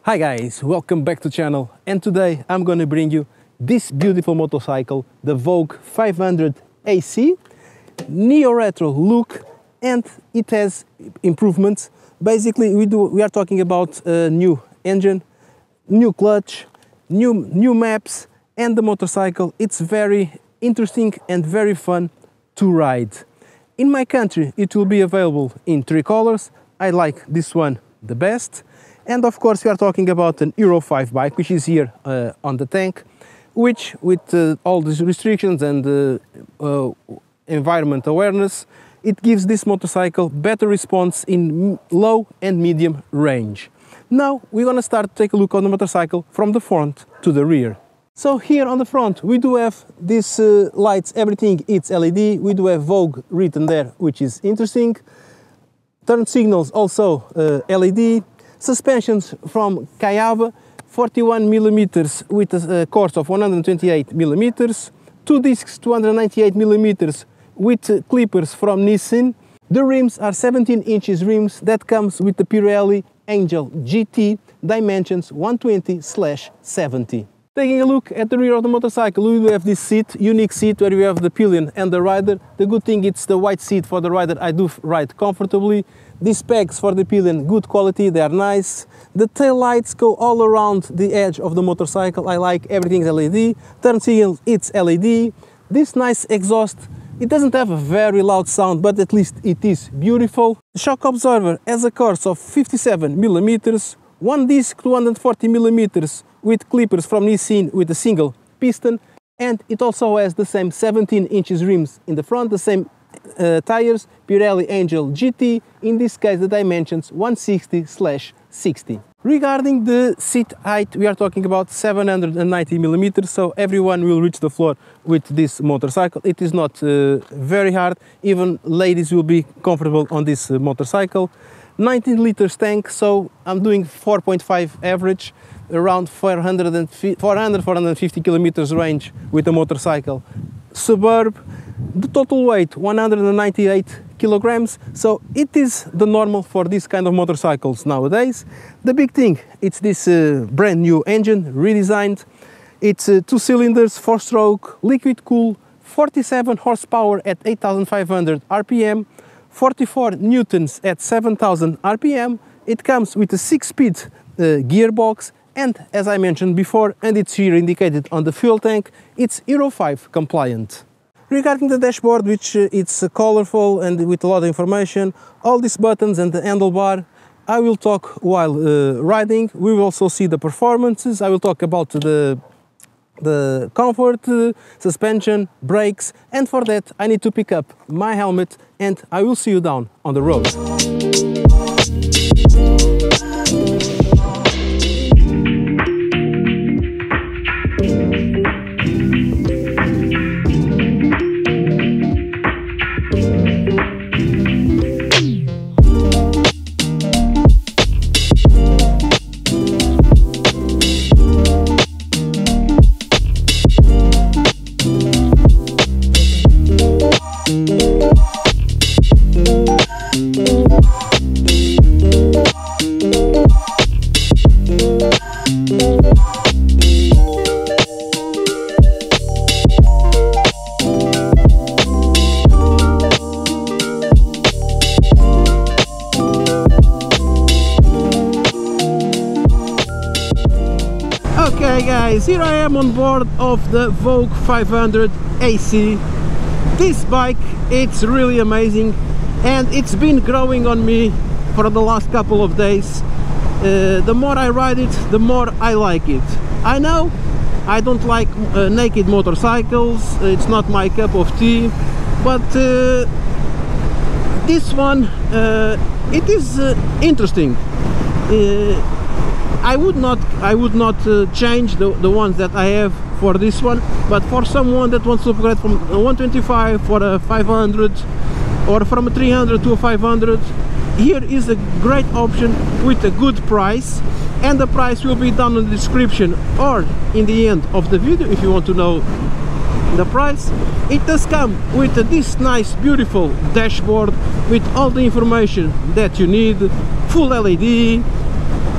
Hi guys, welcome back to the channel, and today I'm gonna bring you this beautiful motorcycle, the Voge 500 AC, neo-retro look, and it has improvements. Basically we are talking about a new engine, new clutch, new maps, and the motorcycle. It's very interesting and very fun to ride. In my country it will be available in 3 colors. I like this one the best. And of course we are talking about an Euro 5 bike, which is here on the tank, which with all these restrictions and environment awareness, it gives this motorcycle better response in low and medium range. Now we're gonna start to take a look on the motorcycle from the front to the rear. So here on the front we do have these lights, everything it's LED. We do have Vogue written there, which is interesting. Turn signals also LED. Suspensions from Kayaba, 41 mm with a course of 128 mm. 2 discs 298 mm with clippers from Nissin. The rims are 17 inches rims that comes with the Pirelli Angel GT dimensions 120/70. Taking a look at the rear of the motorcycle, we will have this seat, unique seat where we have the pillion and the rider. The good thing it's the white seat for the rider. I do ride comfortably. These pegs for the pillion, good quality, they are nice. The tail lights go all around the edge of the motorcycle. I like everything's LED. Turn signals, it's LED. This nice exhaust, it doesn't have a very loud sound, but at least it is beautiful. The shock absorber has a course of 57 mm, 1 disc 240 mm with clippers from Nissin with a single piston, and it also has the same 17 inches rims in the front, the same tires, Pirelli Angel GT, in this case the dimensions 160/60. Regarding the seat height, we are talking about 790 mm, so everyone will reach the floor with this motorcycle. It is not very hard, even ladies will be comfortable on this motorcycle. 19 liters tank, so I'm doing 4.5 average, around 450 kilometers range with the motorcycle. Suburb, the total weight 198 kilograms, so it is the normal for this kind of motorcycles nowadays. The big thing, it's this brand new engine, redesigned. It's 2 cylinders, 4-stroke, liquid cool, 47 horsepower at 8,500 RPM, 44 newtons at 7,000 RPM. It comes with a 6-speed gearbox, and as I mentioned before, and it's here indicated on the fuel tank, it's Euro 5 compliant. Regarding the dashboard, which it's colorful and with a lot of information, all these buttons and the handlebar, I will talk while riding. We will also see the performances. I will talk about the comfort, suspension, brakes, and for that I need to pick up my helmet, and I will see you down on the road. Okay guys, here I am on board of the Vogue 500 AC. This bike, it's really amazing, and it's been growing on me for the last couple of days. The more I ride it, the more I like it. I know I don't like naked motorcycles, it's not my cup of tea, but this one, it is interesting. I would not change the ones that I have for this one, but for someone that wants to upgrade from a 125 for a 500 or from a 300 to a 500, here is a great option with a good price, and the price will be down in the description or in the end of the video if you want to know the price. It does come with this nice beautiful dashboard with all the information that you need, full LED,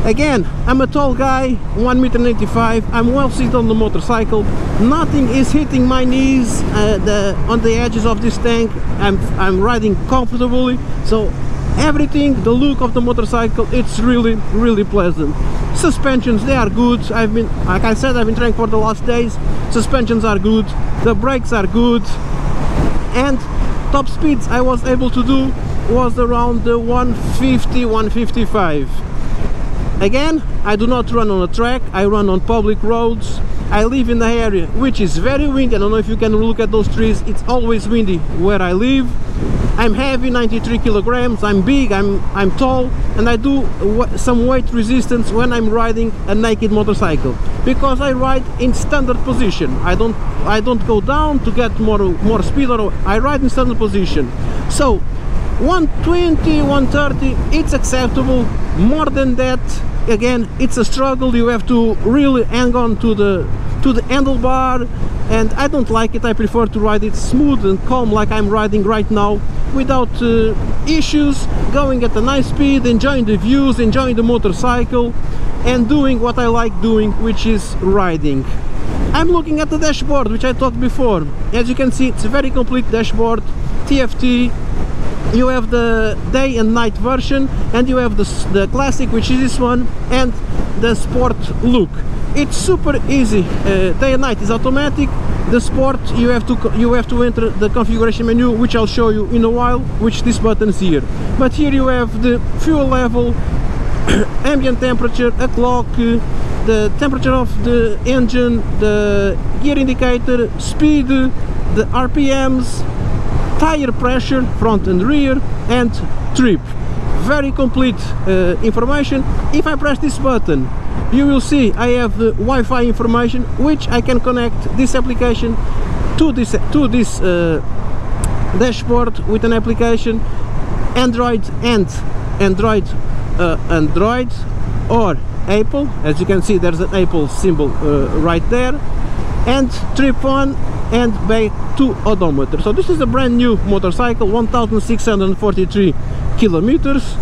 Again, I'm a tall guy, 1.85 m. I'm well seated on the motorcycle. Nothing is hitting my knees on the edges of this tank. I'm riding comfortably, so everything, the look of the motorcycle, it's really pleasant. Suspensions, they are good. Like I said, I've been training for the last days. Suspensions are good, the brakes are good, and top speeds I was able to do was around the 150, 155. Again, I do not run on a track, I run on public roads. I live in the area which is very windy. I don't know if you can look at those trees, it's always windy where I live. I'm heavy, 93 kilograms, I'm big, I'm tall, and I do some weight resistance when I'm riding a naked motorcycle, because I ride in standard position. I don't go down to get more speed, or I ride in standard position. So 120, 130, it's acceptable. More than that, again, it's a struggle. You have to really hang on to the handlebar, and I don't like it. I prefer to ride it smooth and calm, like I'm riding right now, without issues, going at a nice speed, enjoying the views, enjoying the motorcycle, and doing what I like doing, which is riding. I'm looking at the dashboard, which I talked before. As you can see, it's a very complete dashboard, TFT. You have the day and night version, and you have the classic, which is this one, and the sport look. It's super easy. Day and night is automatic. The sport, you have to enter the configuration menu, which I'll show you in a while, which this button is here. But here you have the fuel level, ambient temperature, a clock, the temperature of the engine, the gear indicator, speed, the RPMs, tire pressure, front and rear, and trip. Very complete information. If I press this button, you will see I have the Wi-Fi information, which I can connect this application to this dashboard with an application, Android or Apple. As you can see, there's an Apple symbol right there, and trip on and back to odometer. So this is a brand new motorcycle, 1643 kilometers.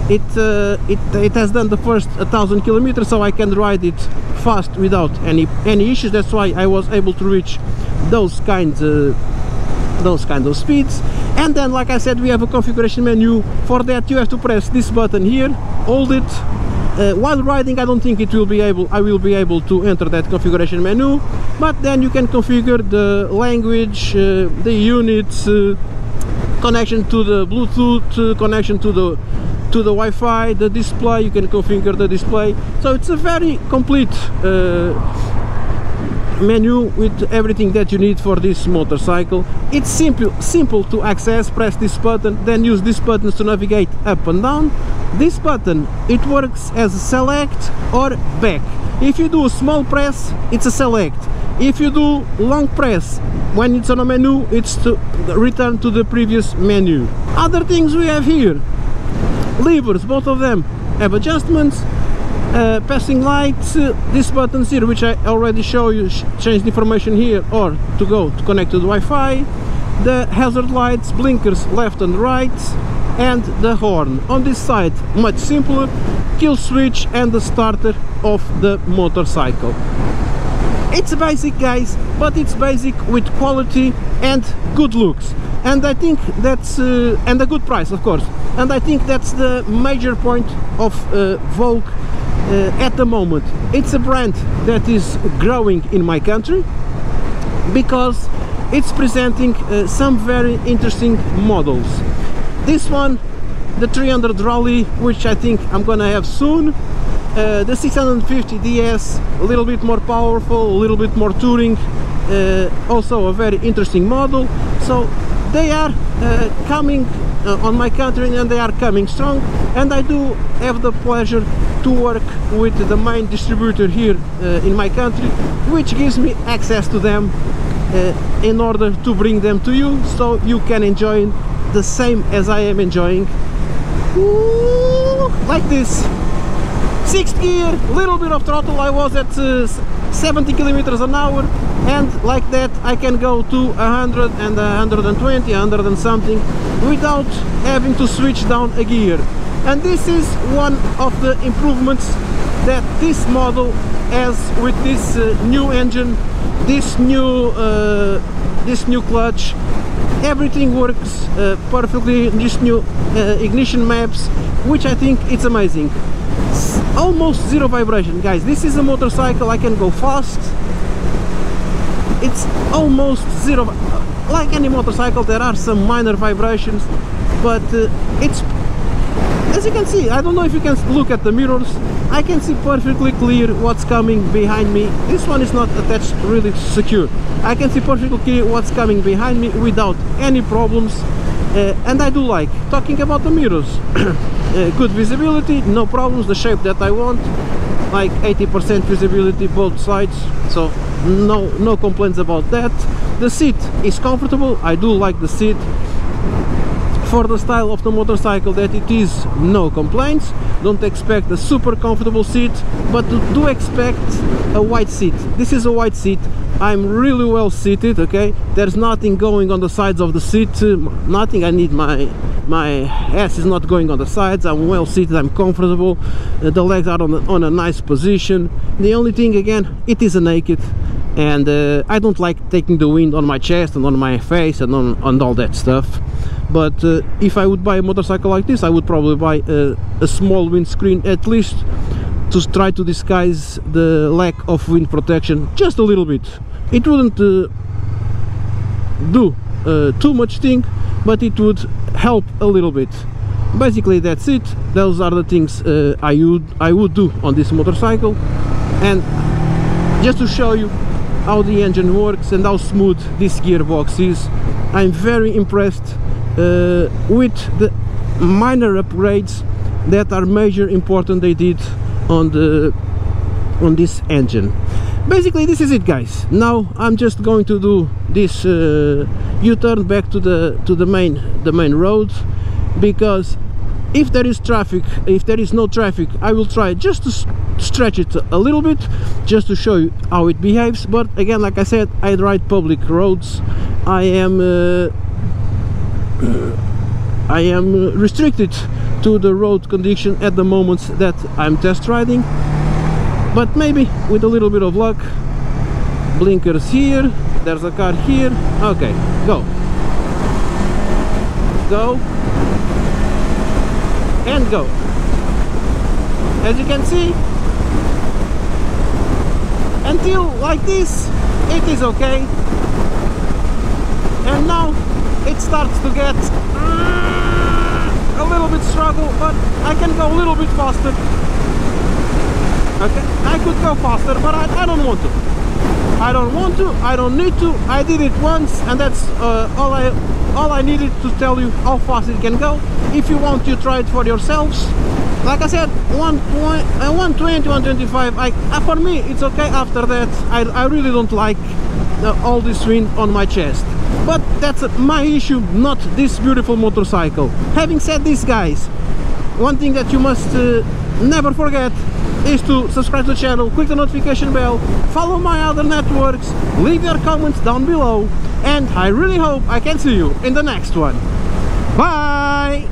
It has done the first 1,000 kilometers, so I can ride it fast without any issues. That's why I was able to reach those kinds of speeds. And then, like I said, we have a configuration menu. For that, you have to press this button here, hold it. While riding, I don't think I will be able to enter that configuration menu, but then you can configure the language, the units, connection to the Bluetooth, connection to the Wi-Fi, the display. You can configure the display. So it's a very complete menu with everything that you need for this motorcycle. It's simple to access. Press this button, then use these buttons to navigate up and down. This button, it works as a select or back. If you do a small press, it's a select. If you do long press when it's on a menu, it's to return to the previous menu. Other things we have here: levers, both of them have adjustments. Passing lights, these buttons here, which I already show you, change the information here, or to connect to the Wi-Fi. The hazard lights, blinkers left and right, and the horn. On this side, much simpler, kill switch and the starter of the motorcycle. It's basic, guys, but it's basic with quality and good looks, and I think that's and a good price, of course. And I think that's the major point of Vogue at the moment. It's a brand that is growing in my country because it's presenting some very interesting models. This one, the 300 Rally, which I think I'm gonna have soon. The 650 DS, a little bit more powerful, a little bit more touring, also a very interesting model. So they are coming on my country, and they are coming strong, and I do have the pleasure to work with the main distributor here in my country, which gives me access to them in order to bring them to you, so you can enjoy the same as I am enjoying. Ooh, like this. 6th gear, little bit of throttle. I was at 70 kilometers an hour, and like that I can go to 100 and 120, 100 and something without having to switch down a gear. And this is one of the improvements that this model has with this new engine, this new clutch. Everything works perfectly. This new ignition maps, which I think it's amazing. Almost zero vibration, guys. This is a motorcycle I can go fast. It's almost zero. Like any motorcycle, there are some minor vibrations, but it's, as you can see, I don't know if you can look at the mirrors, I can see perfectly clear what's coming behind me. This one is not attached really secure. I can see perfectly clear what's coming behind me without any problems, and I do like talking about the mirrors. Good visibility, no problems, the shape that I want, like 80% visibility both sides, so no complaints about that. The seat is comfortable, I do like the seat. For the style of the motorcycle that it is, no complaints. Don't expect a super comfortable seat, but do expect a wide seat. This is a wide seat. I'm really well seated, okay? There's nothing going on the sides of the seat, nothing. I need my ass is not going on the sides. I'm well seated, I'm comfortable. The legs are on a nice position. The only thing, again, it is a naked, and I don't like taking the wind on my chest and on my face and on all that stuff. But if I would buy a motorcycle like this, I would probably buy a small windscreen, at least to try to disguise the lack of wind protection just a little bit. It wouldn't do too much thing, but it would help a little bit. Basically that's it. Those are the things I would do on this motorcycle. And just to show you how the engine works and how smooth this gearbox is, I'm very impressed with the minor upgrades that are major important they did on this engine. Basically this is it, guys. Now I'm just going to do this U-turn back to the main road, because if there is traffic, if there is no traffic, I will try just to stretch it a little bit, just to show you how it behaves. But again, like I said, I ride public roads. I am restricted to the road condition at the moments that I'm test riding, but maybe with a little bit of luck. Blinkers here, there's a car here. Okay, go and go. As you can see, until like this it is okay, and now it starts to get a little bit struggle, but I can go a little bit faster. Okay, I could go faster, but I don't want to. I don't want to, I don't need to. I did it once, and that's all I needed to tell you how fast it can go. If you want, you try it for yourselves. Like I said, 120, 125, for me it's okay. After that, I really don't like all this wind on my chest. But that's my issue, not this beautiful motorcycle. Having said this, guys, one thing that you must never forget is to subscribe to the channel, click the notification bell, follow my other networks, leave your comments down below, and I really hope I can see you in the next one. Bye!